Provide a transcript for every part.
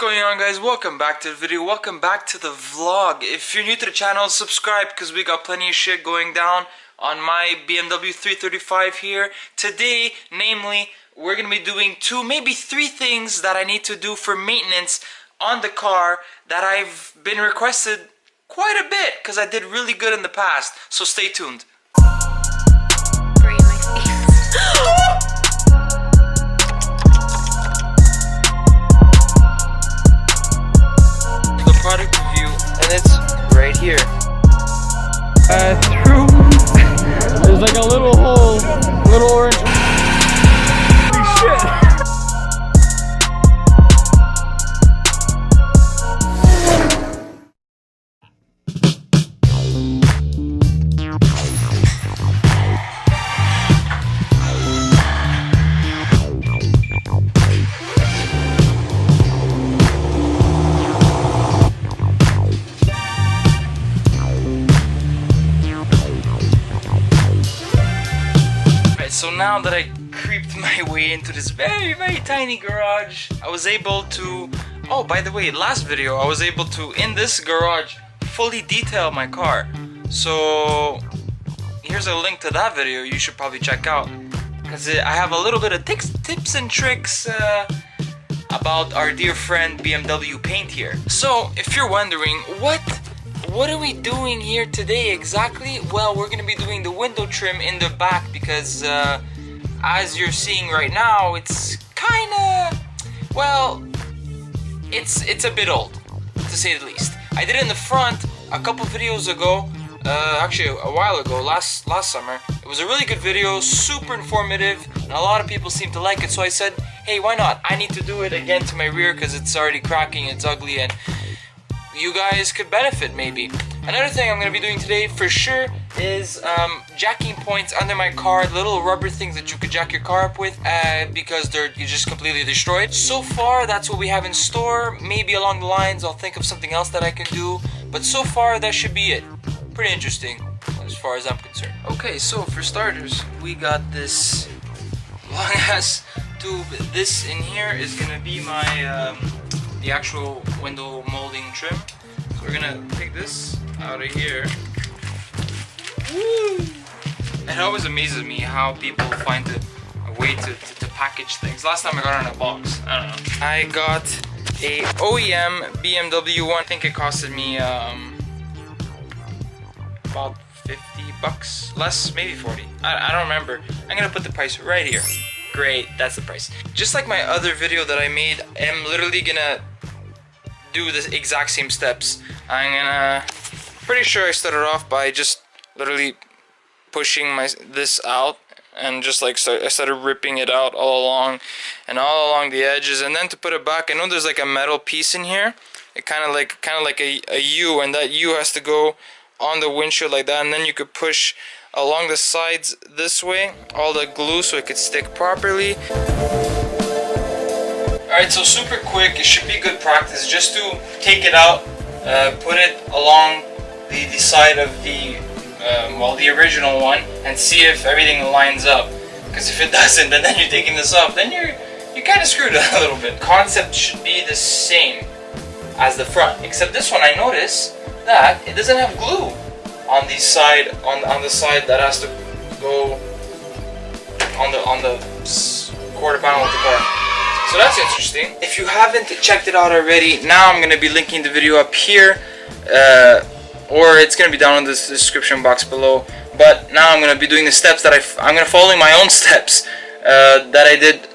going on, guys? Welcome back to the video. Welcome back to the vlog. If you're new to the channel, subscribe because we got plenty of shit going down on my BMW 335 here. Today, namely, we're gonna be doing two, maybe three things that I need to do for maintenance on the car that I've been requested quite a bit because I did really good in the past. So stay tuned. Product review, and it's right here. Through there's like a little hole, little orange. Holy shit! So now that I creeped my way into this very tiny garage, I was able to, oh by the way, last video I was able to, in this garage, fully detail my car. So here's a link to that video you should probably check out, because I have a little bit of tips and tricks about our dear friend BMW paint here. So if you're wondering what are we doing here today exactly? Well, we're gonna be doing the window trim in the back because as you're seeing right now, it's kinda, well, it's a bit old, to say the least. I did it in the front a couple videos ago, actually a while ago, last summer. It was a really good video, super informative, and a lot of people seem to like it, so I said, hey, why not? I need to do it again to my rear because it's already cracking, it's ugly, and you guys could benefit maybe. Another thing I'm going to be doing today for sure is jacking points under my car, little rubber things that you could jack your car up with because you're just completely destroyed. So far that's what we have in store. Maybe along the lines I'll think of something else that I can do, but so far that should be it. Pretty interesting as far as I'm concerned. Okay, so for starters, we got this long ass tube. This in here is going to be my the actual window molding trim. So we're gonna take this out of here. Woo! It always amazes me how people find a way to package things. Last time I got it in a box, I don't know. I got a OEM BMW one. I think it costed me about 50 bucks, less, maybe 40. I don't remember. I'm gonna put the price right here. Great, that's the price. Just like my other video that I made, I'm literally gonna do the exact same steps. I'm gonna, pretty sure I started off by just literally pushing this out and just like I started ripping it out all along the edges, and then to put it back, I know there's like a metal piece in here. It kind of like a U, and that U has to go on the windshield like that, and then you could push along the sides this way all the glue so it could stick properly. Alright, so super quick, it should be good practice just to take it out, put it along the side of the the original one, and see if everything lines up, because if it doesn't, and then you're taking this off, then you're kind of screwed a little bit. Concept should be the same as the front, except this one I notice that it doesn't have glue on the side, on the side that has to go on the quarter panel of the car. So that's interesting. If you haven't checked it out already, now I'm going to be linking the video up here, or it's going to be down in the description box below. But now I'm going to be doing the steps that I'm going to follow my own steps that I did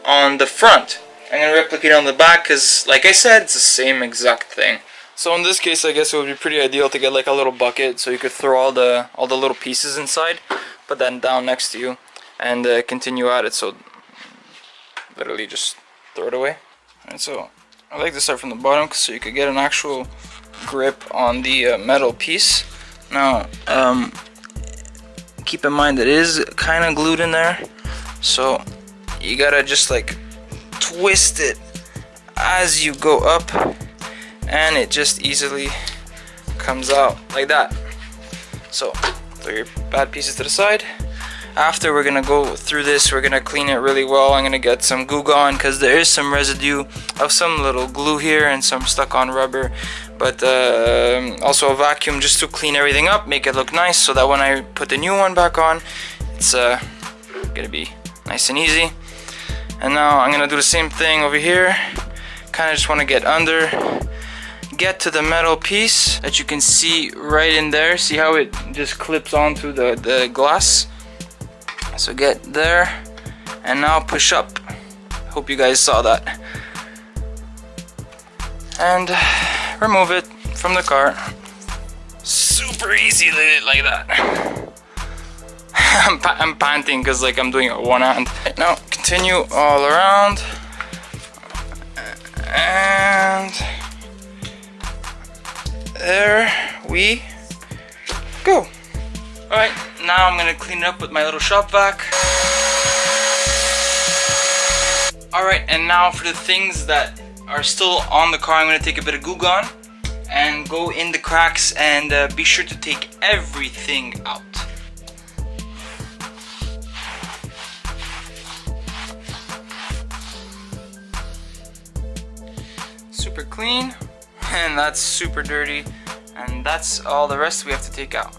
on the front. I'm going to replicate on the back because, like I said, it's the same exact thing. So in this case, I guess it would be pretty ideal to get like a little bucket so you could throw all the little pieces inside, put that down next to you, and continue at it. So literally just throw it away. And so I like to start from the bottom so you could get an actual grip on the metal piece. Now keep in mind that it is kind of glued in there, so you gotta just like twist it as you go up, and it just easily comes out like that. So throw your bad pieces to the side, After we're gonna go through this, we're gonna clean it really well. I'm gonna get some glue gun because there is some residue of some little glue here and some stuck on rubber, but also a vacuum just to clean everything up, make it look nice, so that when I put the new one back on, it's gonna be nice and easy. And now I'm gonna do the same thing over here. Kind of just want to get under, get to the metal piece that you can see right in there. See how it just clips onto the glass? So get there, and now push up. Hope you guys saw that. And remove it from the car. Super easy like that. I'm panting because like I'm doing it with one hand. Right, now continue all around. And there we go. Alright, now I'm gonna clean it up with my little shop vac. Alright, and now for the things that are still on the car, I'm gonna take a bit of glue gun and go in the cracks and be sure to take everything out. Super clean, and that's super dirty, and that's all the rest we have to take out.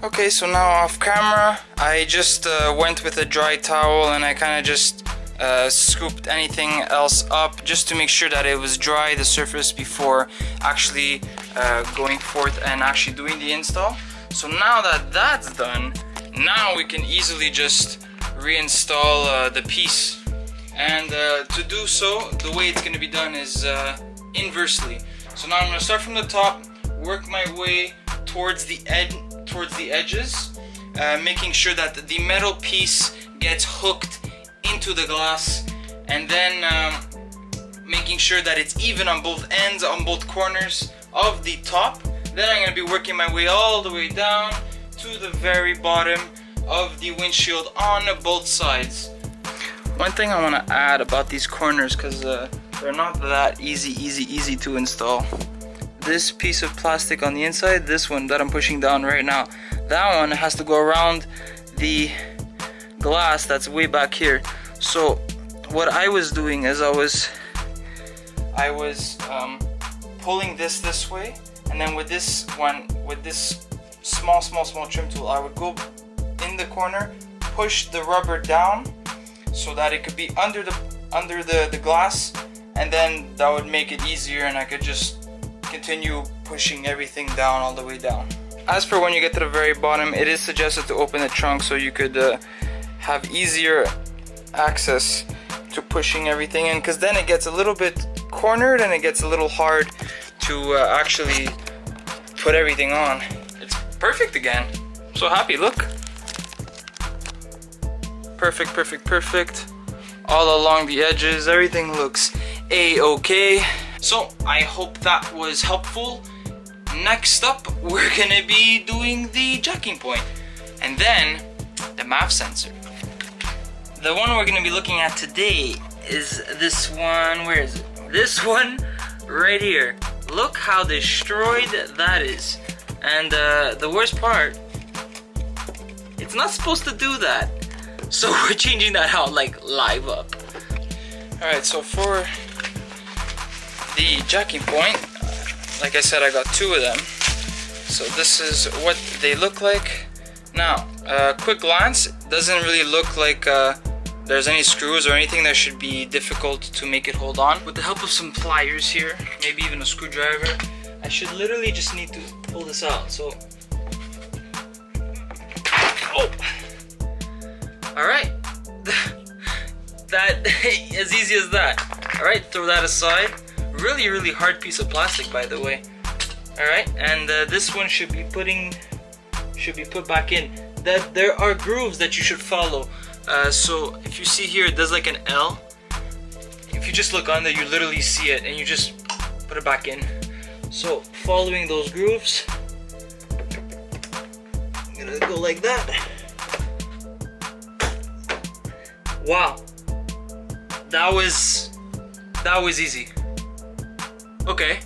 Okay, so now off camera, I just went with a dry towel and I kind of just scooped anything else up just to make sure that it was dry, the surface, before actually going forth and actually doing the install. So now that that's done, now we can easily just reinstall the piece. And to do so, the way it's going to be done is inversely. So now I'm going to start from the top, work my way towards the edges, making sure that the metal piece gets hooked into the glass, and then making sure that it's even on both ends, on both corners of the top. Then I'm going to be working my way all the way down to the very bottom of the windshield on both sides. One thing I want to add about these corners, because they're not that easy to install. This piece of plastic on the inside, this one that I'm pushing down right now, that one has to go around the glass that's way back here. So what I was doing is I was pulling this way, and then with this one, with this small trim tool, I would go in the corner, push the rubber down so that it could be under the glass, and then that would make it easier, and I could just continue pushing everything down all the way down. As for when you get to the very bottom, it is suggested to open the trunk so you could have easier access to pushing everything in, because then it gets a little bit cornered and it gets a little hard to actually put everything on. It's perfect again. I'm so happy, look. Perfect. All along the edges, everything looks a-okay. So I hope that was helpful. Next up, we're gonna be doing the jacking point, and then the MAF sensor. The one we're gonna be looking at today is this one. Where is it? This one right here. Look how destroyed that is. And the worst part, it's not supposed to do that. So we're changing that out like live up. Alright, so for the jacking point, like I said, I got two of them. So this is what they look like. Now, quick glance, doesn't really look like there's any screws or anything that should be difficult to make it hold on. With the help of some pliers here, maybe even a screwdriver, I should literally just need to pull this out. So, oh! Alright, that as easy as that. Alright, throw that aside. Really hard piece of plastic, by the way. Alright, and this one should be put back in. There are grooves that you should follow. So if you see here, it does like an L. If you just look under, you literally see it, and you just put it back in. So following those grooves, I'm gonna go like that. Wow, that was easy. Okay,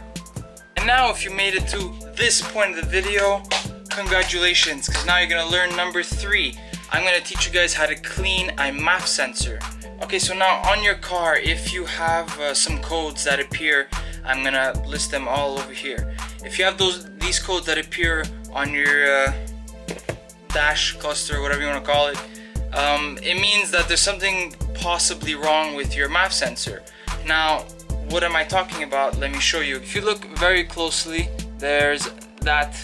and now if you made it to this point of the video, congratulations, because now you're gonna learn number 3. I'm gonna teach you guys how to clean a MAF sensor. Okay, so now on your car, if you have some codes that appear, I'm gonna list them all over here. If you have these codes that appear on your dash cluster, whatever you want to call it, it means that there's something possibly wrong with your MAF sensor. Now, what am I talking about? Let me show you. If you look very closely, there's that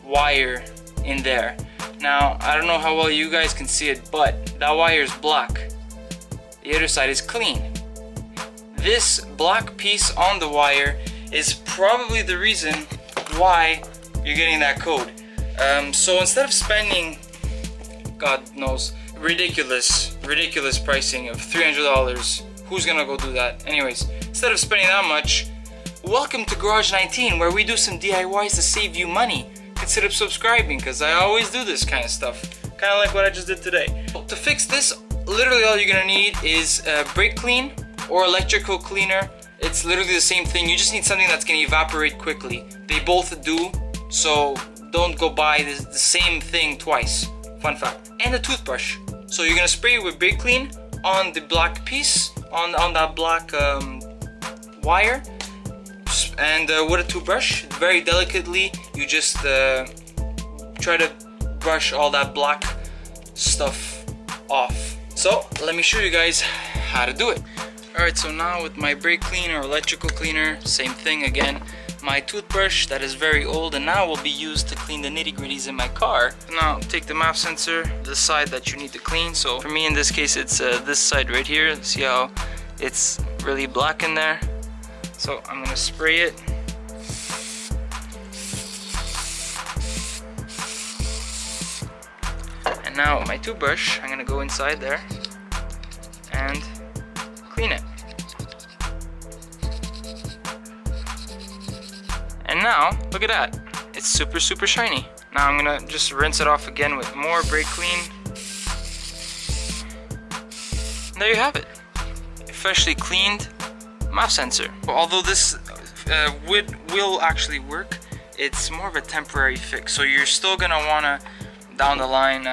wire in there. Now, I don't know how well you guys can see it, but that wire is black. The other side is clean. This black piece on the wire is probably the reason why you're getting that code. So instead of spending, God knows, ridiculous pricing of $300, who's gonna go do that? Anyways, instead of spending that much, welcome to Garage 19, where we do some DIYs to save you money. Consider subscribing, because I always do this kind of stuff, kind of like what I just did today. To fix this, literally all you're gonna need is brake clean or electrical cleaner. It's literally the same thing. You just need something that's gonna evaporate quickly. They both do, so don't go buy the same thing twice. Fun fact. And a toothbrush. So you're gonna spray it with brake clean on the black piece, on that black wire, and with a toothbrush, very delicately, you just try to brush all that black stuff off. So let me show you guys how to do it. Alright, so now with my brake cleaner or electrical cleaner, same thing again. My toothbrush that is very old and now will be used to clean the nitty-gritties in my car. Now take the MAF sensor, the side that you need to clean. So for me in this case it's this side right here. See how it's really black in there? So I'm gonna spray it. And now with my toothbrush, I'm gonna go inside there and clean it. And now, look at that. It's super shiny. Now I'm gonna just rinse it off again with more brake clean. And there you have it. Freshly cleaned MAF sensor. Although this will actually work, it's more of a temporary fix. So you're still gonna wanna, down the line,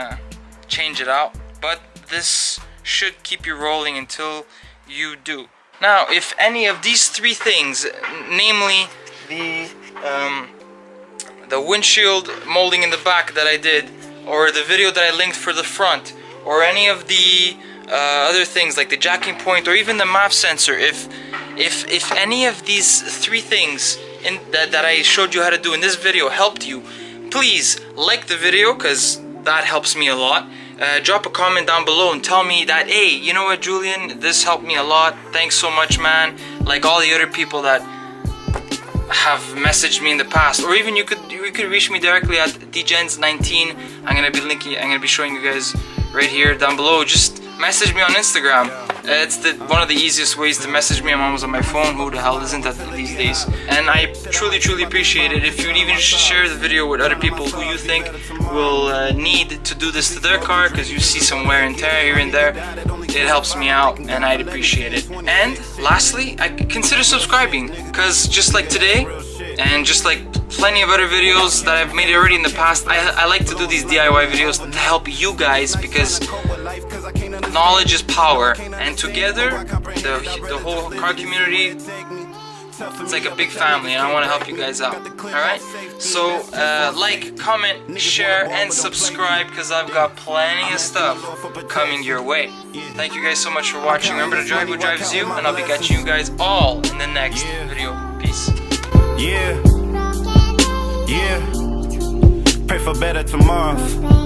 change it out. But this should keep you rolling until you do. Now, if any of these 3 things, namely the windshield molding in the back that I did, or the video that I linked for the front, or any of the other things like the jacking point or even the MAF sensor, if any of these 3 things that I showed you how to do in this video helped you, please like the video, because that helps me a lot. Drop a comment down below and tell me that, hey, you know what, Julian, this helped me a lot, thanks so much, man. Like all the other people that have messaged me in the past, or even you could reach me directly at dgens19. I'm gonna be showing you guys right here down below. Just message me on Instagram. It's one of the easiest ways to message me. I'm always on my phone. Who the hell isn't that these days? And I truly appreciate it if you'd even share the video with other people who you think will need to do this to their car, because you see some wear and tear here and there. It helps me out and I'd appreciate it. And lastly, I consider subscribing, because just like today and just like plenty of other videos that I've made already in the past, I like to do these DIY videos to help you guys, because knowledge is power, and together the whole car community, it's like a big family, and I want to help you guys out. Alright, so like, comment, share, and subscribe, because I've got plenty of stuff coming your way. Thank you guys so much for watching. Remember to drive what drives you, and I'll be catching you guys all in the next video. Peace. Yeah, pray for better tomorrows.